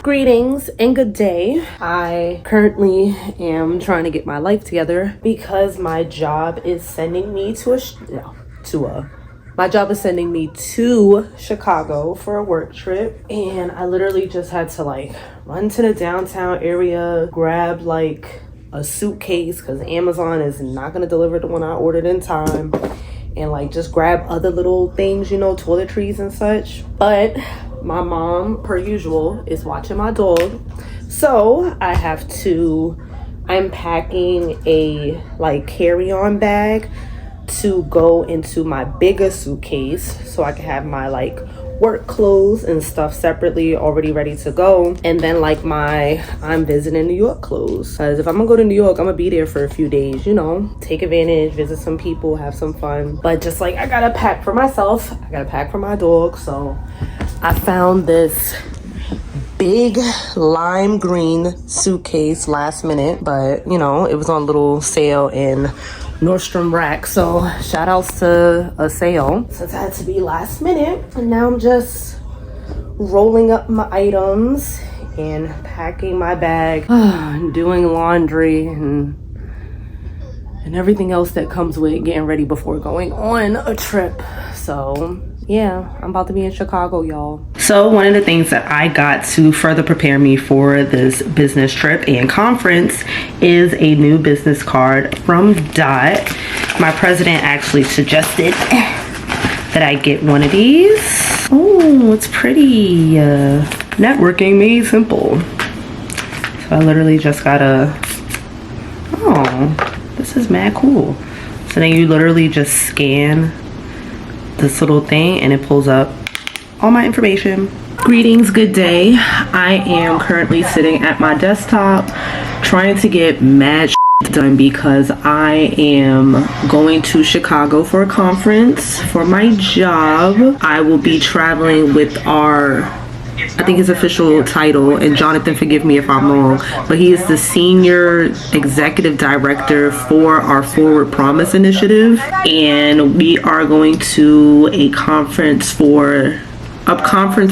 Greetings and good day. I currently am trying to get my life together because my job is sending me to Chicago for a work trip, and I literally just had to like run to the downtown area, grab like a suitcase because Amazon is not gonna deliver the one I ordered in time, and like just grab other little things, you know, toiletries and such. But my mom, per usual, is watching my dog, so I'm packing a like carry-on bag to go into my bigger suitcase so I can have my like work clothes and stuff separately already ready to go, and then like my I'm visiting New York clothes, because if I'm gonna go to New York, I'm gonna be there for a few days, you know, take advantage, visit some people, have some fun. But just like I gotta pack for myself, I gotta pack for my dog. So I found this big lime green suitcase last minute, but you know, it was on a little sale in Nordstrom Rack, so shout outs to a sale. So it had to be last minute, and now I'm just rolling up my items and packing my bag, and doing laundry and everything else that comes with getting ready before going on a trip. So yeah, I'm about to be in Chicago, y'all. So one of the things that I got to further prepare me for this business trip and conference is a new business card from Dot. My president actually suggested that I get one of these. Oh, it's pretty. Networking made simple. So I literally just got this is mad cool. So then you literally just scan this little thing and it pulls up all my information. Greetings, good day. I am currently sitting at my desktop trying to get mad done because I am going to Chicago for a conference for my job. I will be traveling with I think his official title, and Jonathan, forgive me if I'm wrong, but he is the Senior Executive Director for our Forward Promise Initiative, and we are going to a conference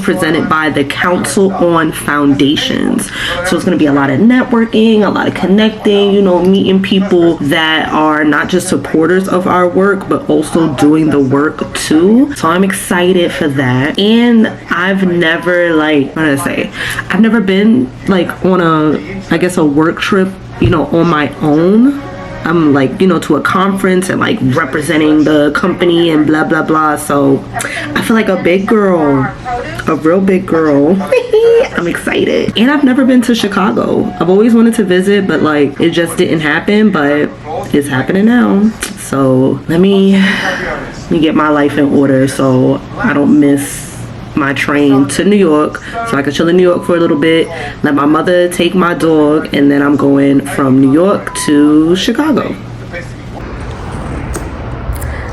presented by the Council on Foundations. So it's going to be a lot of networking, a lot of connecting, you know, meeting people that are not just supporters of our work, but also doing the work too. So I'm excited for that. And I've never I've never been like on a work trip, you know, on my own. I'm like, you know, to a conference and like representing the company and blah blah blah. So I feel like a real big girl. I'm excited. And I've never been to Chicago. I've always wanted to visit, but like it just didn't happen, but it's happening now. So let me get my life in order so I don't miss my train to New York, so I can chill in New York for a little bit, let my mother take my dog, and then I'm going from New York to Chicago.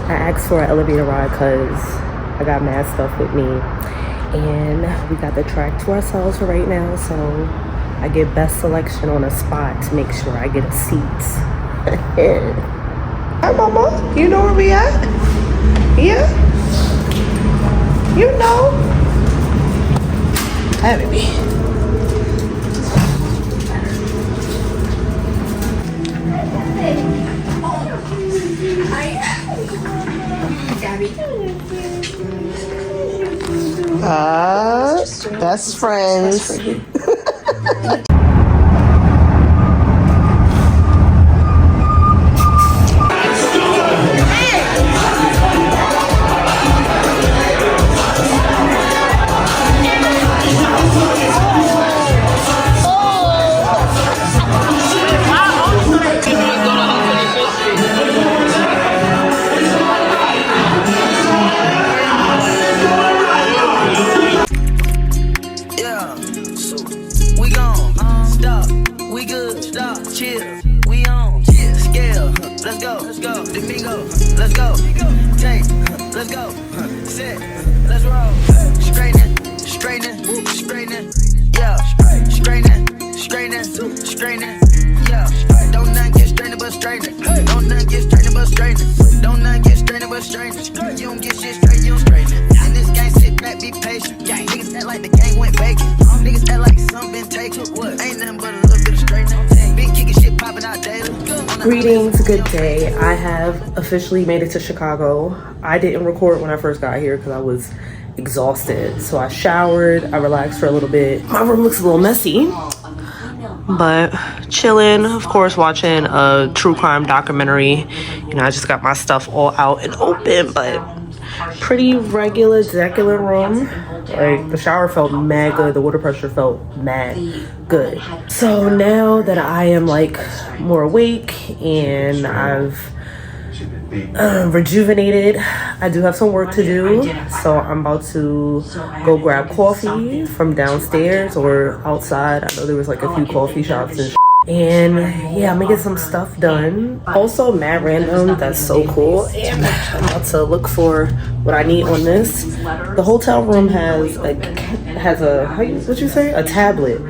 I asked for an elevator ride because I got mad stuff with me, and we got the track to ourselves for right now, so I get best selection on a spot to make sure I get a seat. Hi mama, you know where we at? Yeah? You know. Hi, baby. Best friends. like the gang went bacon. Niggas act like something been taken. What? Ain't nothing but a little bit of straight. Big kicking shit popping out daily. Greetings, good day. I have officially made it to Chicago. I didn't record when I first got here because I was exhausted. So I showered, I relaxed for a little bit. My room looks a little messy, but chilling, of course, watching a true crime documentary. You know, I just got my stuff all out and open, but pretty regular decular room. Like, the shower felt mad good, the water pressure felt mad good. So now that I am like more awake and I've rejuvenated, I do have some work to do. So I'm about to go grab coffee from downstairs or outside. I know there was like a few coffee shops and yeah, I'm gonna get some stuff done. Also, mad random, that's so cool. And I'm about to look for what I need on this. The hotel room has a a tablet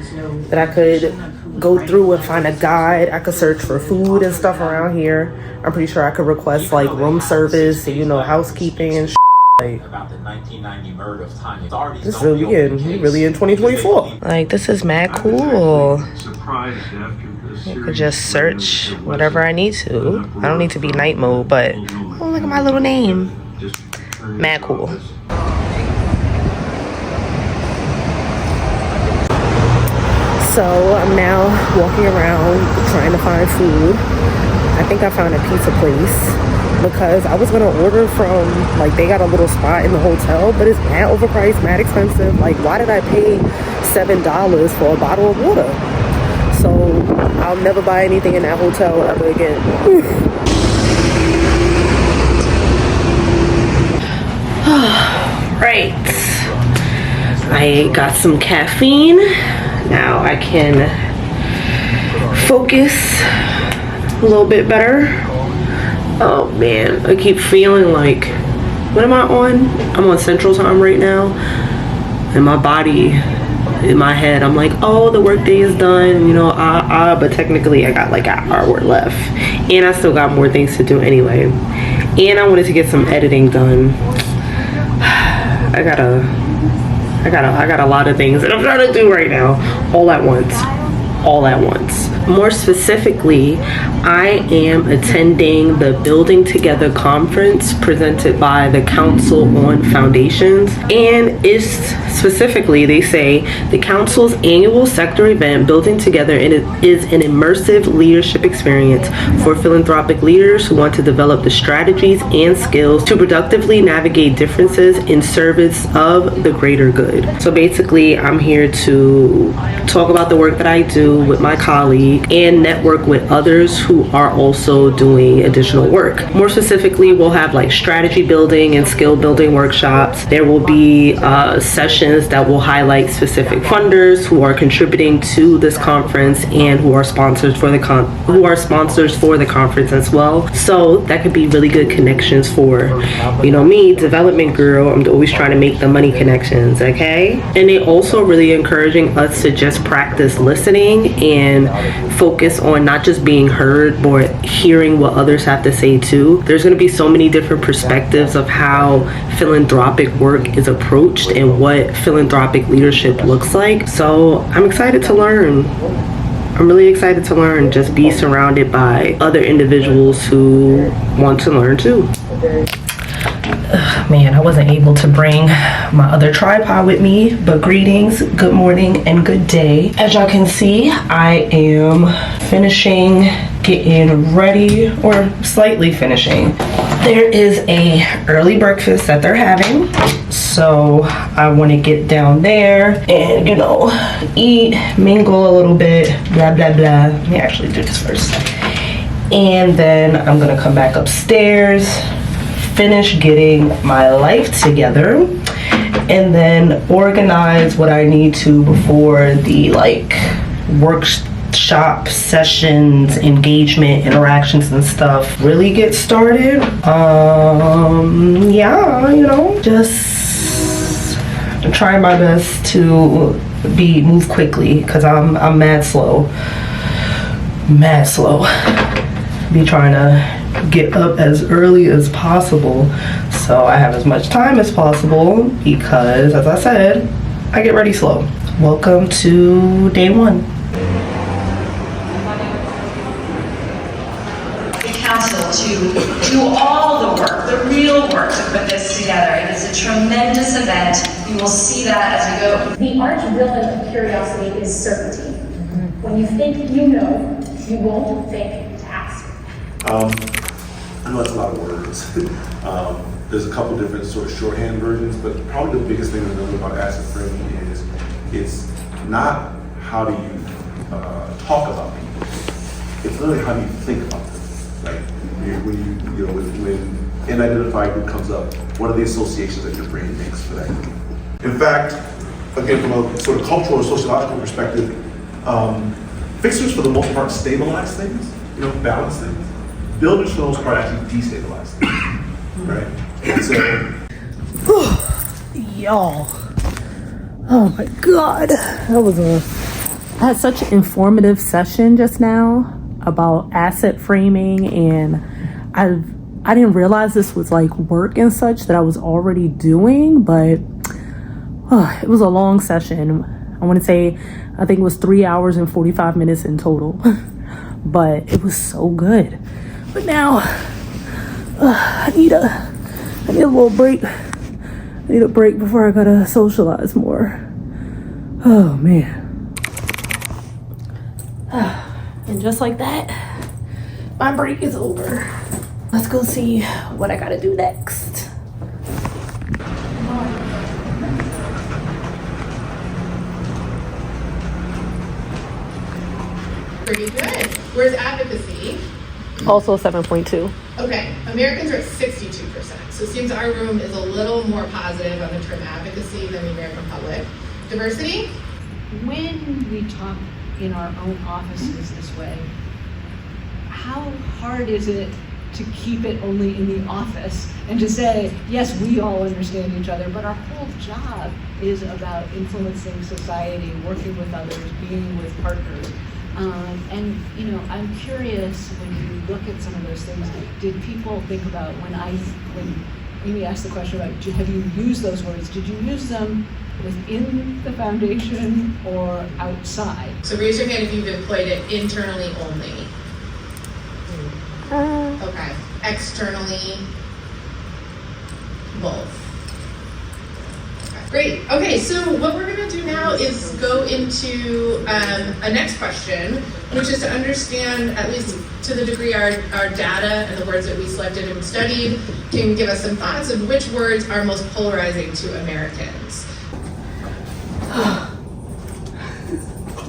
that I could go through and find a guide. I could search for food and stuff around here. I'm pretty sure I could request like room service and, you know, housekeeping and like, about the 1990 murder of Tanya. This really in 2024. Like, this is mad cool. I could just search whatever I need to. I don't need to be night mode, but oh, look at my little name. Mad cool. So I'm now walking around trying to find food. I think I found a pizza place because I was gonna order from, like, they got a little spot in the hotel, but it's mad overpriced, mad expensive. Like, why did I pay $7 for a bottle of water? So I'll never buy anything in that hotel ever again. Right, I got some caffeine. Now I can focus a little bit better. Oh man, I keep feeling like, what am I on? I'm on Central Time right now, and my body, in my head, I'm like, oh, the workday is done, you know, but technically I got like an hour left, and I still got more things to do anyway, and I wanted to get some editing done. I got a lot of things that I'm trying to do right now, all at once. More specifically, I am attending the Building Together conference presented by the Council on Foundations, and it's specifically, they say, the Council's annual sector event, Building Together, is an immersive leadership experience for philanthropic leaders who want to develop the strategies and skills to productively navigate differences in service of the greater good. So basically, I'm here to talk about the work that I do with my colleague and network with others who are also doing additional work. More specifically, we'll have like strategy building and skill building workshops. There will be sessions that will highlight specific funders who are contributing to this conference and who are sponsors for the conference as well. So that could be really good connections for, you know, me, development girl. I'm always trying to make the money connections, okay? And they also really encouraging us to just practice listening and focus on not just being heard, but hearing what others have to say too. There's going to be so many different perspectives of how philanthropic work is approached and what philanthropic leadership looks like. So I'm excited to learn. I'm really excited to learn, just be surrounded by other individuals who want to learn too. Man, I wasn't able to bring my other tripod with me, but greetings, good morning, and good day. As y'all can see, I am finishing getting ready, or slightly finishing. There is a early breakfast that they're having, so I want to get down there and, you know, eat, mingle a little bit, blah blah blah. Let me actually do this first, and then I'm gonna come back upstairs, finish getting my life together, and then organize what I need to before the like workshop sessions, engagement, interactions and stuff really get started. Yeah, you know, just trying my best to move quickly because I'm mad slow. Be trying to get up as early as possible so I have as much time as possible because, as I said, I get ready slow. Welcome to day one. The council to do all the work, the real work to put this together. It is a tremendous event. You will see that as we go. The arch villain of curiosity is certainty. When you think you know, you won't think to ask. I know that's a lot of words. There's a couple different sort of shorthand versions, but probably the biggest thing to know about asset framing is it's not how do you talk about people. It's literally how do you think about them. Like when an identified group comes up, what are the associations that your brain makes for that group? In fact, again, from a sort of cultural or sociological perspective, fixers for the most part stabilize things, balance things. Builders for the most part actually destabilize things, right? And so, y'all, oh my God, I had such an informative session just now about asset framing, and I didn't realize this was like work and such that I was already doing, but it was a long session. I want to say, I think it was 3 hours and 45 minutes in total, but it was so good. But now, I need a little break. I need a break before I gotta socialize more. Oh man. And just like that, my break is over. Let's go see what I gotta do next. Pretty good. Where's advocacy? Also 7.2. Okay, Americans are at 62%. So it seems our room is a little more positive on the term advocacy than the American public. Diversity? When we talk in our own offices this way, how hard is it to keep it only in the office and to say, yes, we all understand each other, but our whole job is about influencing society, working with others, being with partners. And I'm curious, when you look at some of those things, did people think about when Amy asked the question about have you used those words, did you use them within the foundation or outside? So raise your hand if you've employed it internally only. Okay. Externally, both. Great. Okay, so what we're going to do now is go into a next question, which is to understand, at least to the degree our data and the words that we selected and studied can give us some thoughts of which words are most polarizing to Americans. I'm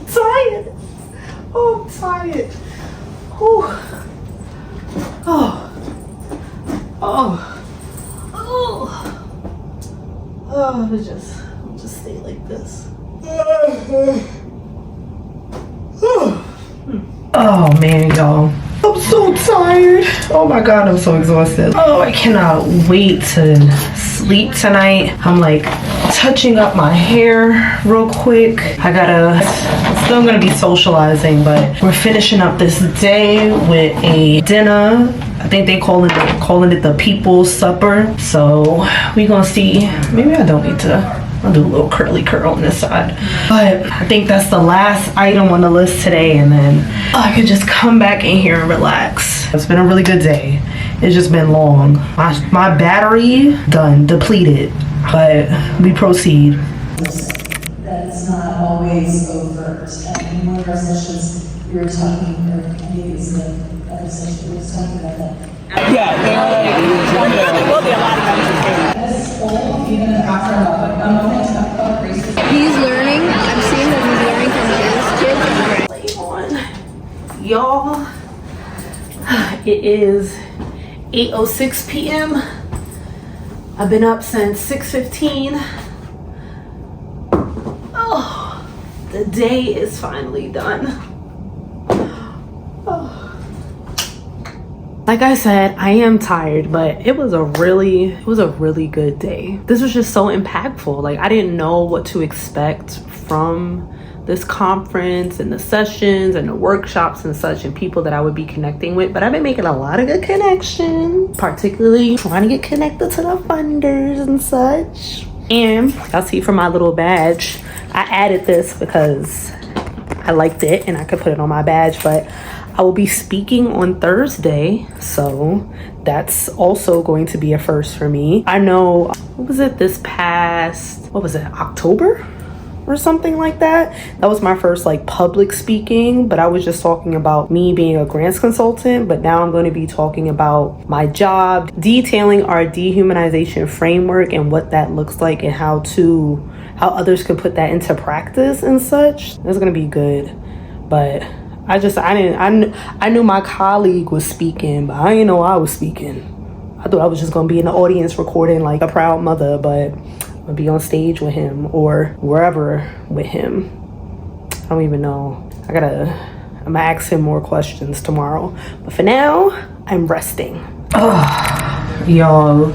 tired. Oh, I'm tired. Oh. Oh, I'll just stay like this. Oh man, y'all. I'm so tired. Oh my God, I'm so exhausted. Oh, I cannot wait to sleep tonight. I'm like touching up my hair real quick. Still gonna be socializing, but we're finishing up this day with a dinner. I think they calling it the people's supper. So we gonna see. Maybe I don't need to. I'll do a little curly curl on this side. But I think that's the last item on the list today, and then I could just come back in here and relax. It's been a really good day. It's just been long. My battery depleted, but we proceed. That's not always overt. And in one of our sessions, we were talking, or maybe it was the other session, we were talking about that. There will be a lot of countries. As old, even after a moment, talk about racism. He's learning. I'm seeing that he's learning from his kids. On. Y'all, it is 8:06 p.m. I've been up since 6:15. Oh, the day is finally done. Oh. Like I said, I am tired, but it was a really good day. This was just so impactful. Like, I didn't know what to expect from this conference and the sessions and the workshops and such, and people that I would be connecting with, but I've been making a lot of good connections, particularly trying to get connected to the funders and such. And y'all see from my little badge, I added this because I liked it and I could put it on my badge, but I will be speaking on Thursday, so that's also going to be a first for me. I know, what was it, October or something like that? That was my first like public speaking, but I was just talking about me being a grants consultant, but now I'm going to be talking about my job, detailing our dehumanization framework and what that looks like and how others can put that into practice and such. It's going to be good, but I knew my colleague was speaking, but I didn't know I was speaking. I thought I was just gonna be in the audience recording like a proud mother, but I'm gonna be on stage with him or wherever with him. I don't even know. I'm gonna ask him more questions tomorrow. But for now, I'm resting. Y'all,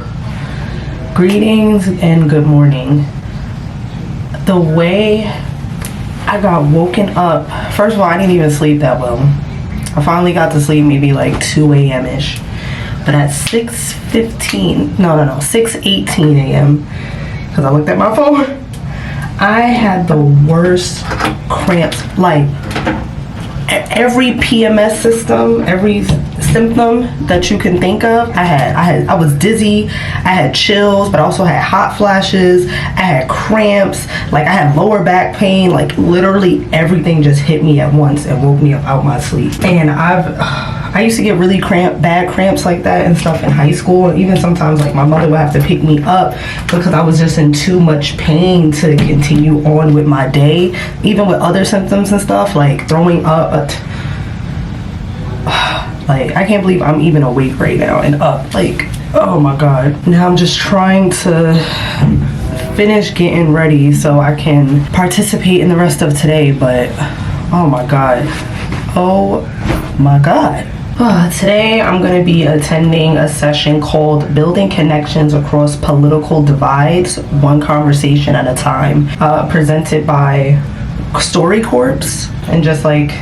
greetings and good morning. The way I got woken up, first of all, I didn't even sleep that well. I finally got to sleep maybe like 2 a.m.-ish. But at 6:18 a.m., because I looked at my phone, I had the worst cramps. Like every PMS system, every symptom that you can think of, I was dizzy, I had chills, but I also had hot flashes, I had cramps, like I had lower back pain, like literally everything just hit me at once and woke me up out my sleep. And I used to get really bad cramps like that and stuff in high school, and even sometimes like my mother would have to pick me up because I was just in too much pain to continue on with my day, even with other symptoms and stuff like throwing up. Like, I can't believe I'm even awake right now and up. Like, oh my God. Now I'm just trying to finish getting ready so I can participate in the rest of today, but oh my God. Oh my God. Today I'm going to be attending a session called Building Connections Across Political Divides, One Conversation at a Time, presented by StoryCorps, and just like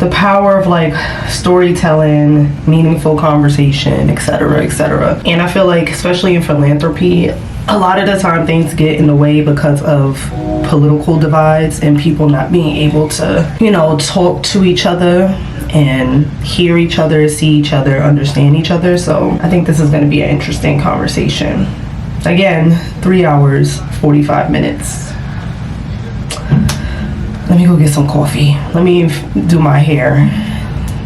the power of like storytelling, meaningful conversation, etc., etc. And I feel like, especially in philanthropy, a lot of the time things get in the way because of political divides and people not being able to, talk to each other and hear each other, see each other, understand each other. So I think this is going to be an interesting conversation. Again, 3 hours, 45 minutes. Let me go get some coffee. Let me do my hair.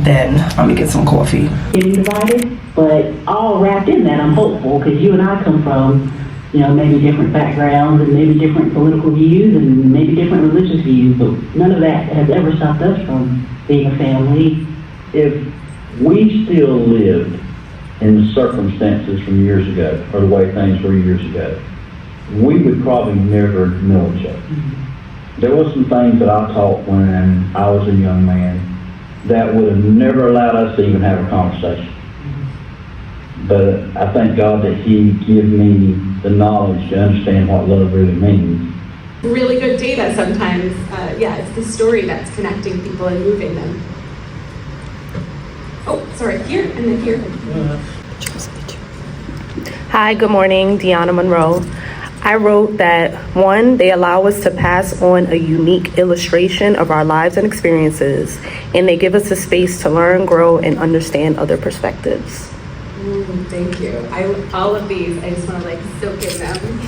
Then I'm gonna get some coffee. Getting divided, but all wrapped in that, I'm hopeful, because you and I come from, maybe different backgrounds and maybe different political views and maybe different religious views, but none of that has ever stopped us from being a family. If we still lived in the circumstances from years ago, or the way things were years ago, we would probably never know each other. There were some things that I taught when I was a young man that would have never allowed us to even have a conversation. But I thank God that He gave me the knowledge to understand what love really means. Really good data sometimes. It's the story that's connecting people and moving them. Oh, sorry, here and then here. Hi, good morning, Deanna Monroe. I wrote that, 1, they allow us to pass on a unique illustration of our lives and experiences, and they give us a space to learn, grow, and understand other perspectives. Thank you. All of these, I just want to soak in them.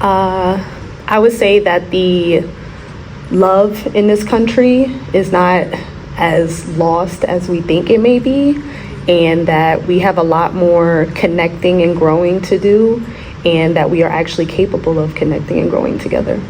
I would say that the love in this country is not as lost as we think it may be, and that we have a lot more connecting and growing to do, and that we are actually capable of connecting and growing together.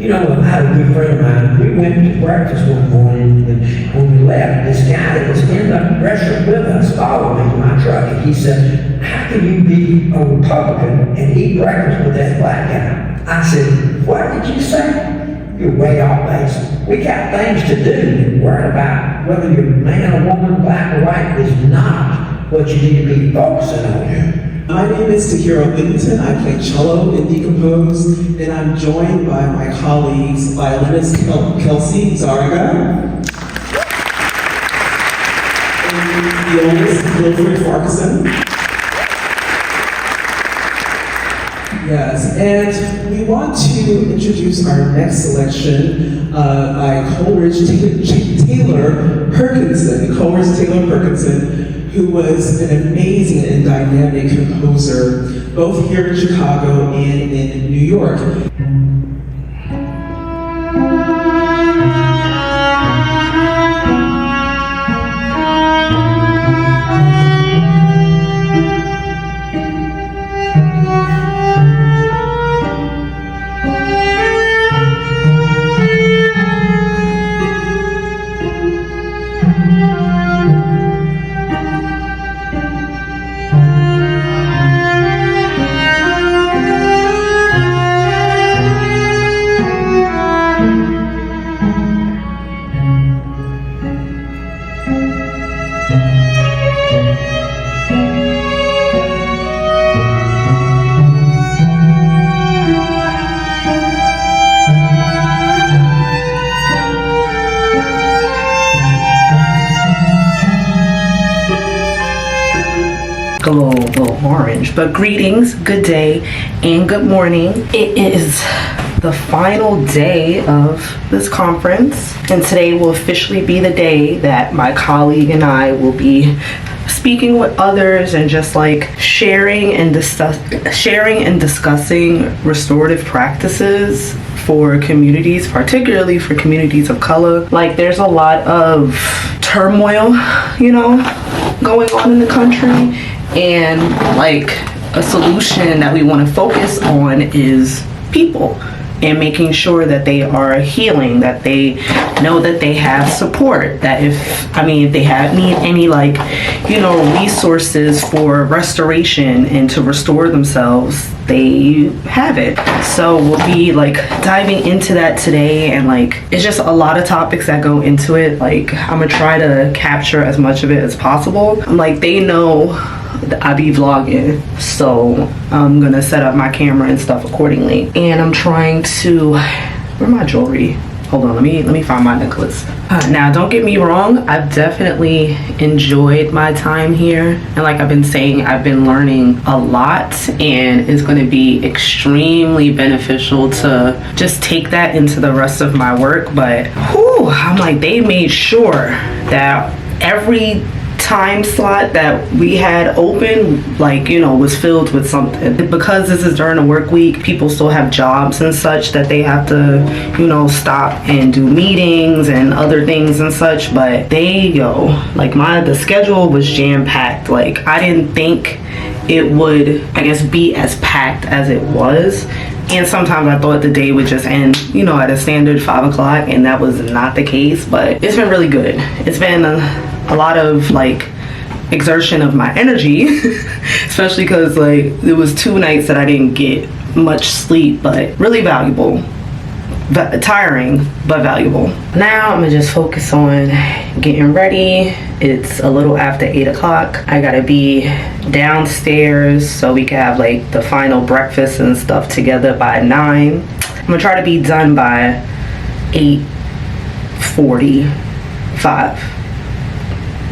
I had a good friend of mine. We went to breakfast one morning, and when we left, this guy that was in the restaurant with us followed me to my truck, and he said, "How can you be a Republican and eat breakfast with that black guy?" I said, "What did you say? You're way off base. We got things to do. Worrying about whether you're a man or woman, black or white, is not what you need to be focusing on." My name is Tahira Whittington. I play cello in Decompose, and I'm joined by my colleagues, violinist Kelsey Zariga, and violist Wilfred Farquharson. Yes, and we want to introduce our next selection by Coleridge Taylor Perkinson, who was an amazing and dynamic composer, both here in Chicago and in New York. A little orange, but greetings, good day, and good morning. It is the final day of this conference, and today will officially be the day that my colleague and I will be speaking with others and just like sharing and discussing restorative practices for communities, particularly for communities of color. Like, there's a lot of turmoil, you know, going on in the country, and like a solution that we want to focus on is people and making sure that they are healing, that they know that they have support, that if they need any resources for restoration and to restore themselves, they have it. So we'll be diving into that today, and it's just a lot of topics that go into it. I'm gonna try to capture as much of it as possible. They know I be vlogging, so I'm gonna set up my camera and stuff accordingly. And I'm trying to, where my jewelry? Hold on, let me find my necklace. Now, don't get me wrong, I've definitely enjoyed my time here. And like I've been saying, I've been learning a lot, and it's gonna be extremely beneficial to just take that into the rest of my work. But I'm they made sure that every time slot that we had open was filled with something. Because this is during a work week, people still have jobs and such that they have to stop and do meetings and other things and such. But they go the schedule was jam-packed. I didn't think it would be as packed as it was. And sometimes I thought the day would just end, at a standard 5 o'clock, and that was not the case. But it's been really good. It's been a lot of exertion of my energy, especially because it was 2 nights that I didn't get much sleep, but really valuable. Tiring, but valuable. Now I'm gonna just focus on getting ready. It's a little after 8 o'clock. I gotta be downstairs so we can have the final breakfast and stuff together by 9. I'm gonna try to be done by 8:45.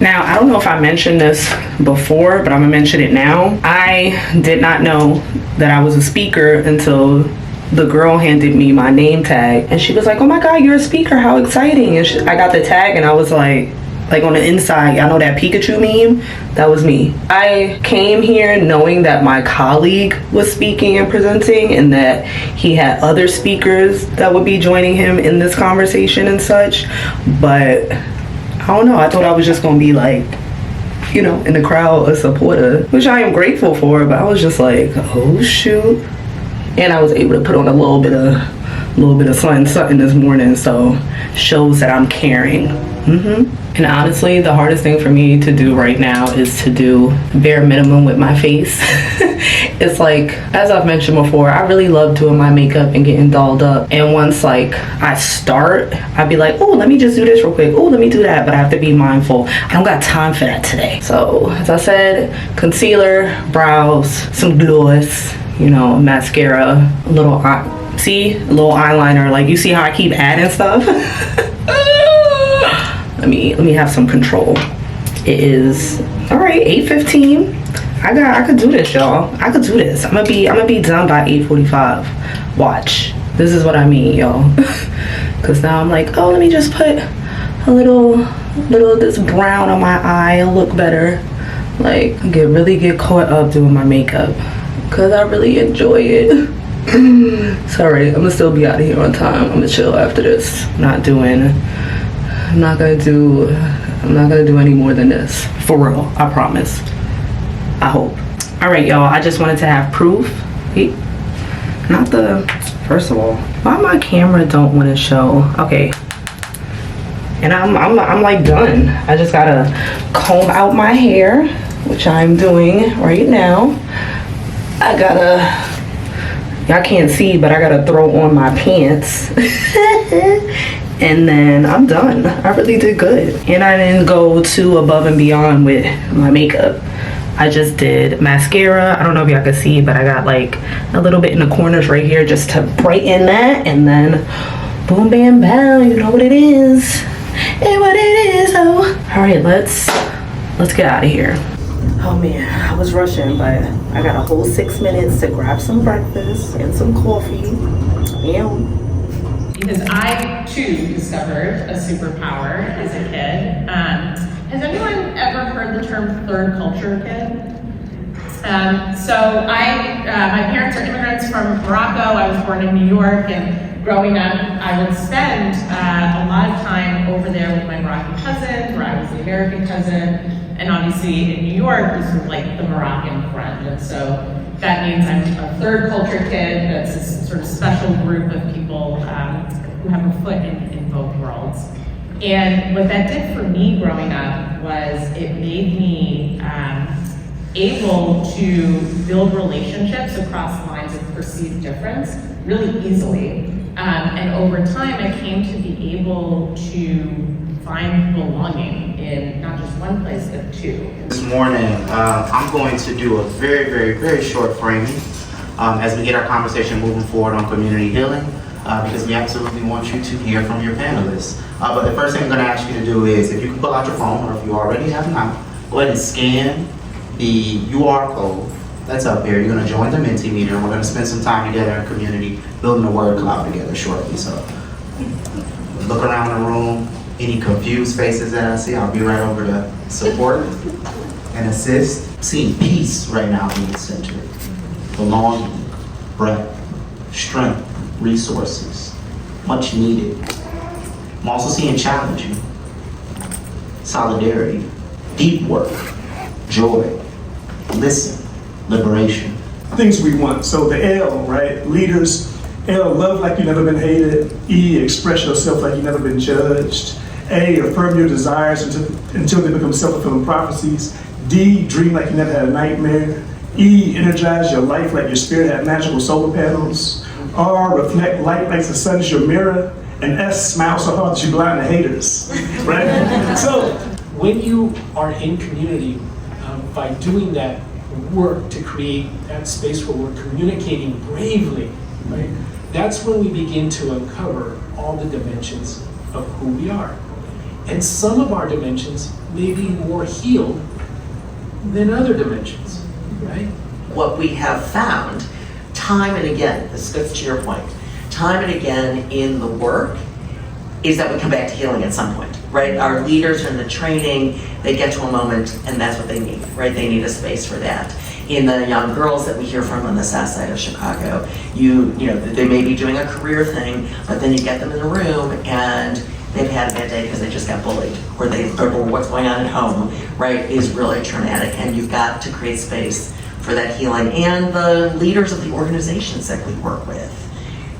Now, I don't know if I mentioned this before, but I'm gonna mention it now. I did not know that I was a speaker until the girl handed me my name tag, and she was like, "Oh my God, you're a speaker, how exciting." And I got the tag, and I was like on the inside, y'all know that Pikachu meme? That was me. I came here knowing that my colleague was speaking and presenting, and that he had other speakers that would be joining him in this conversation and such. But I don't know, I thought I was just gonna be in the crowd, a supporter, which I am grateful for, but I was just oh shoot. And I was able to put on a little bit of little bit of something this morning, so shows that I'm caring. And honestly, the hardest thing for me to do right now is to do bare minimum with my face. It's like, as I've mentioned before, I really love doing my makeup and getting dolled up. And once like I start, I'd be like, oh, let me just do this real quick. Oh, let me do that. But I have to be mindful. I don't got time for that today. So as I said, concealer, brows, some gloss, you know, mascara, a little eyeliner. Like, you see how I keep adding stuff? Let me have some control. It is all right, 8:15. I could do this, y'all. I could do this. I'm gonna be done by 8:45. Watch. This is what I mean, y'all. Cause now I'm like, oh, let me just put a little of this brown on my eye. It'll look better. Like, really get caught up doing my makeup, cause I really enjoy it. Sorry, I'm gonna still be out of here on time. I'm gonna chill after this. I'm not gonna do any more than this. For real, I promise. I hope. All right, y'all, I just wanted to have proof. First of all, why my camera don't want to show? Okay. And I'm like done. I just gotta comb out my hair, which I'm doing right now. Y'all can't see, but I gotta throw on my pants. And then I'm done. I really did good. And I didn't go too above and beyond with my makeup. I just did mascara. I don't know if y'all can see, but I got like a little bit in the corners right here just to brighten that. And then boom, bam, bam, you know what it is. And what it is, oh. All right, let's get out of here. Oh man, I was rushing, but I got a whole 6 minutes to grab some breakfast and some coffee. Because I too discovered a superpower as a kid. Has anyone ever heard the term third culture kid? My parents are immigrants from Morocco. I was born in New York, and growing up, I would spend a lot of time over there with my Moroccan cousins, where I was the American cousin. And obviously in New York, this was like the Moroccan friend. And so that means I'm a third culture kid. That's this sort of special group of people who have a foot in both worlds. And what that did for me growing up was it made me able to build relationships across lines of perceived difference really easily. And over time, I came to be able to find belonging in not just one place, but two. This morning, I'm going to do a very, very, very short framing as we get our conversation moving forward on community healing, because we absolutely want you to hear from your panelists. But the first thing I'm going to ask you to do is, if you can pull out your phone, or if you already have not, go ahead and scan the UR code that's up there. You're going to join the Mentimeter, and we're going to spend some time together in community building a word cloud together shortly. So look around the room. Any confused faces that I see, I'll be right over to support and assist. Seeing peace right now in the center. Belonging, breadth, strength, resources, much needed. I'm also seeing challenging, solidarity, deep work, joy, listen, liberation. Things we want. So the L, right? Leaders. L, love like you've never been hated. E, express yourself like you've never been judged. A, affirm your desires until they become self-fulfilling prophecies. D, dream like you never had a nightmare. E, energize your life like your spirit had magical solar panels. R, reflect light like the sun is your mirror. And S, smile so hard that you blind the haters, right? So when you are in community, by doing that work to create that space where we're communicating bravely, right? That's when we begin to uncover all the dimensions of who we are. And some of our dimensions may be more healed than other dimensions, right? What we have found time and again, this gets to your point, time and again in the work is that we come back to healing at some point, right? Our leaders are in the training, they get to a moment and that's what they need, right? They need a space for that. In the young girls that we hear from on the south side of Chicago, you know, they may be doing a career thing, but then you get them in the room and they've had a bad day because they just got bullied, or what's going on at home, right, is really traumatic, and you've got to create space for that healing. And the leaders of the organizations that we work with,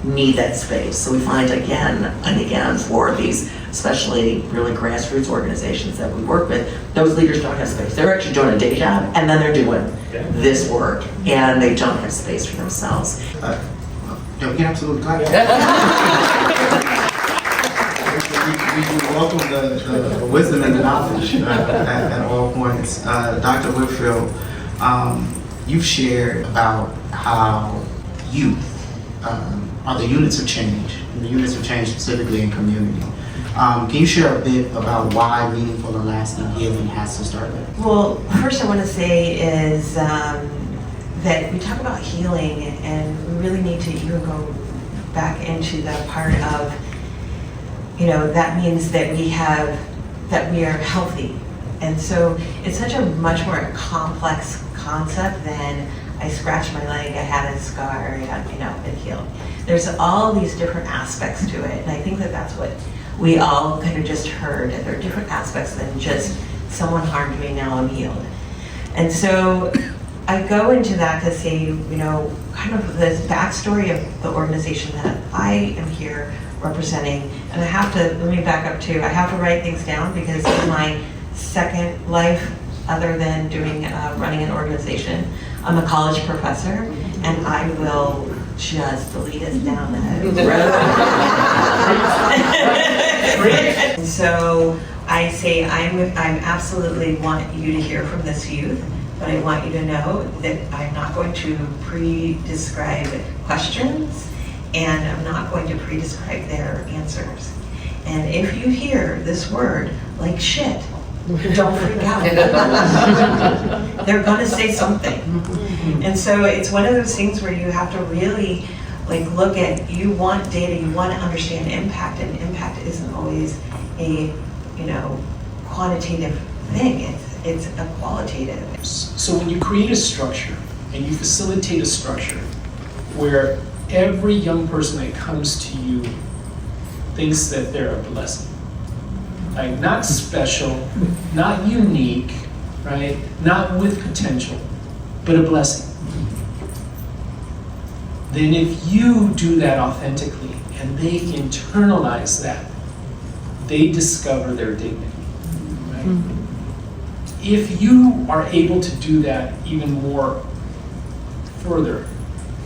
need that space. So we find again and again for these, especially really grassroots organizations that we work with, those leaders don't have space. They're actually doing a day job and then they're doing this work and they don't have space for themselves. Yeah, we can absolutely clap. We welcome the wisdom and the knowledge at all points. Dr. Whitfield, you've shared about how youth are the units of change, and the units of change specifically in community. Can you share a bit about why meaningful and lasting healing has to start there? Well, first I want to say is that we talk about healing and we really need to even go back into the part of, that means that we are healthy. And so it's such a much more complex concept than I scratched my leg, I had a scar, it healed. There's all these different aspects to it, and I think that that's what we all kind of just heard. There are different aspects than just someone harmed me, now I'm healed. And so I go into that to say, kind of this backstory of the organization that I am here representing. And let me back up too, I have to write things down because it's my second life other than running an organization. I'm a college professor and I will just lead us down that road. And so I say I'm absolutely want you to hear from this youth, but I want you to know that I'm not going to pre-describe questions and I'm not going to pre-describe their answers. And if you hear this word like shit, don't freak out. They're gonna say something. And so it's one of those things where you have to really look at, you want data, you want to understand impact, and impact isn't always a quantitative thing, it's a qualitative. So when you create a structure and you facilitate a structure where every young person that comes to you thinks that they're a blessing, not special, not unique, right? Not with potential, but a blessing. Then if you do that authentically and they internalize that, they discover their dignity, right? Mm-hmm. If you are able to do that even more further,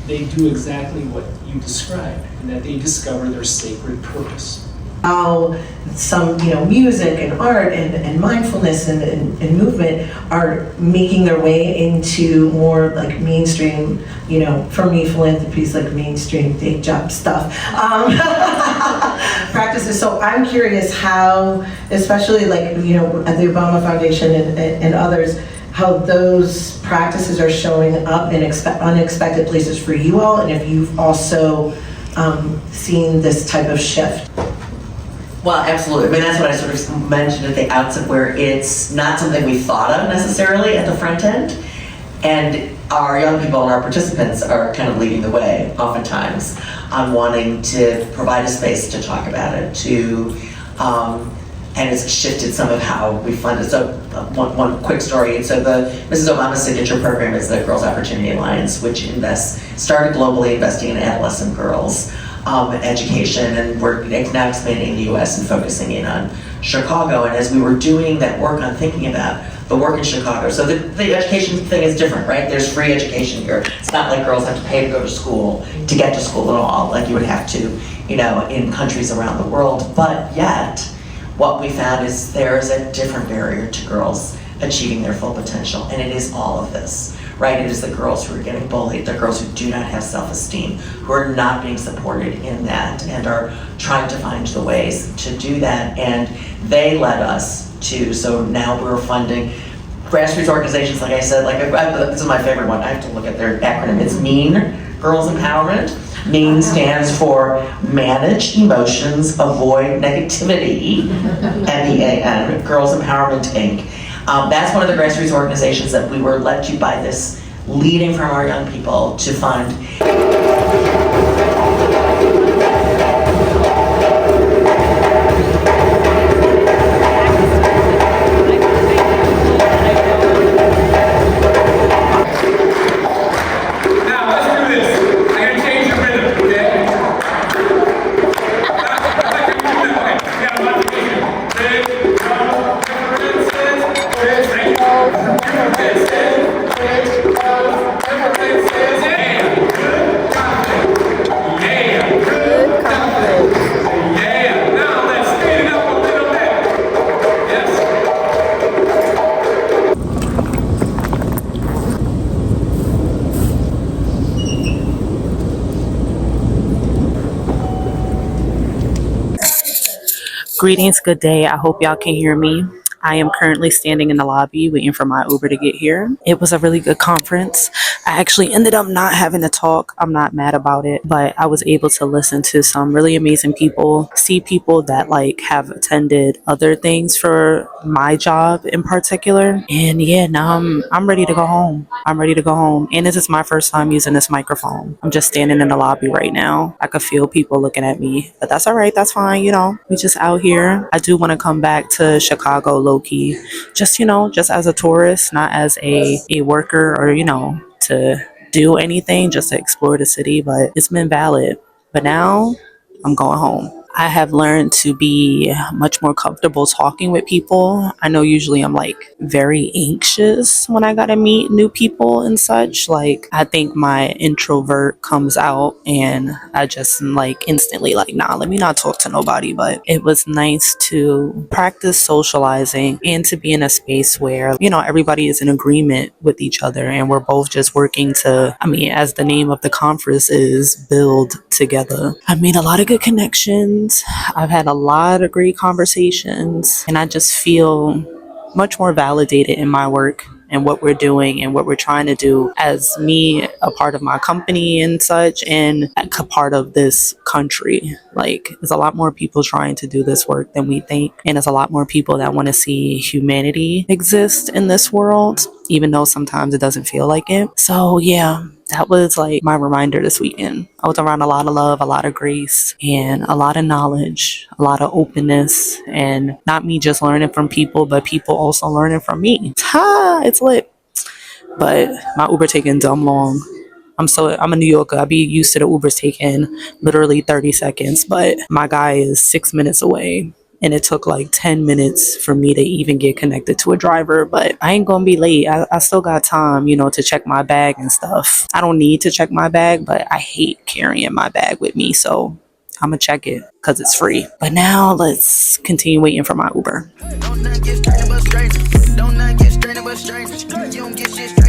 they do exactly what you described, and that they discover their sacred purpose. How some music and art and mindfulness and movement are making their way into more mainstream, for me philanthropy is mainstream day job stuff, practices. So I'm curious how, especially at the Obama Foundation and others, how those practices are showing up in unexpected places for you all, and if you've also seen this type of shift. Well, absolutely. I mean, that's what I sort of mentioned at the outset, where it's not something we thought of necessarily at the front end. And our young people and our participants are kind of leading the way, oftentimes, on wanting to provide a space to talk about it, and it's shifted some of how we fund it. So one quick story. And so the Mrs. Obama's signature program is the Girls Opportunity Alliance, which started globally investing in adolescent girls. Education, and we're now expanding in the US and focusing in on Chicago. And as we were doing that work on thinking about the work in Chicago, so the education thing is different, right? There's free education here. It's not like girls have to pay to go to school, to get to school at all, like you would have to, in countries around the world. But yet, what we found is there is a different barrier to girls achieving their full potential, and it is all of this. Right, it is the girls who are getting bullied, the girls who do not have self-esteem, who are not being supported in that and are trying to find the ways to do that. And they led us to, so now we're funding grassroots organizations, like I said, this is my favorite one, I have to look at their acronym, it's MEAN, Girls Empowerment. MEAN stands for Manage Emotions, Avoid Negativity, MEAN, Girls Empowerment Inc. That's one of the grassroots organizations that we were led to by this leading from our young people to fund. Now let's do this. I gotta change the rhythm, okay? Greetings, good day. I hope y'all can hear me. I am currently standing in the lobby waiting for my Uber to get here. It was a really good conference. I actually ended up not having to talk. I'm not mad about it, but I was able to listen to some really amazing people, see people that like have attended other things for my job in particular. And yeah, now I'm ready to go home. I'm ready to go home. And this is my first time using this microphone. I'm just standing in the lobby right now. I could feel people looking at me, but that's all right. That's fine. We just out here. I do want to come back to Chicago low key, just as a tourist, not as a worker or to do anything, just to explore the city. But it's been valid. But now I'm going home. I have learned to be much more comfortable talking with people. I know usually I'm like very anxious when I gotta meet new people and such. Like I think my introvert comes out and I just am like instantly like, nah, let me not talk to nobody. But it was nice to practice socializing and to be in a space where, everybody is in agreement with each other and we're both just working to, as the name of the conference is, build together. I made a lot of good connections. I've had a lot of great conversations, and I just feel much more validated in my work and what we're doing and what we're trying to do as me, a part of my company and such, and a part of this country. Like, there's a lot more people trying to do this work than we think, and there's a lot more people that want to see humanity exist in this world, even though sometimes it doesn't feel like it. So yeah, that was like my reminder this weekend. I was around a lot of love, a lot of grace, and a lot of knowledge, a lot of openness, and not me just learning from people, but people also learning from me. It's lit. But my Uber taking dumb long. I'm a New Yorker. I be used to the Ubers taking literally 30 seconds, but my guy is 6 minutes away. And it took like 10 minutes for me to even get connected to a driver, but I ain't gonna be late. I still got time, to check my bag and stuff. I don't need to check my bag, but I hate carrying my bag with me, so I'm gonna check it because it's free. But now let's continue waiting for my Uber. Don't not get straight about strangers. Don't not get straight about strangers. You don't get shit straight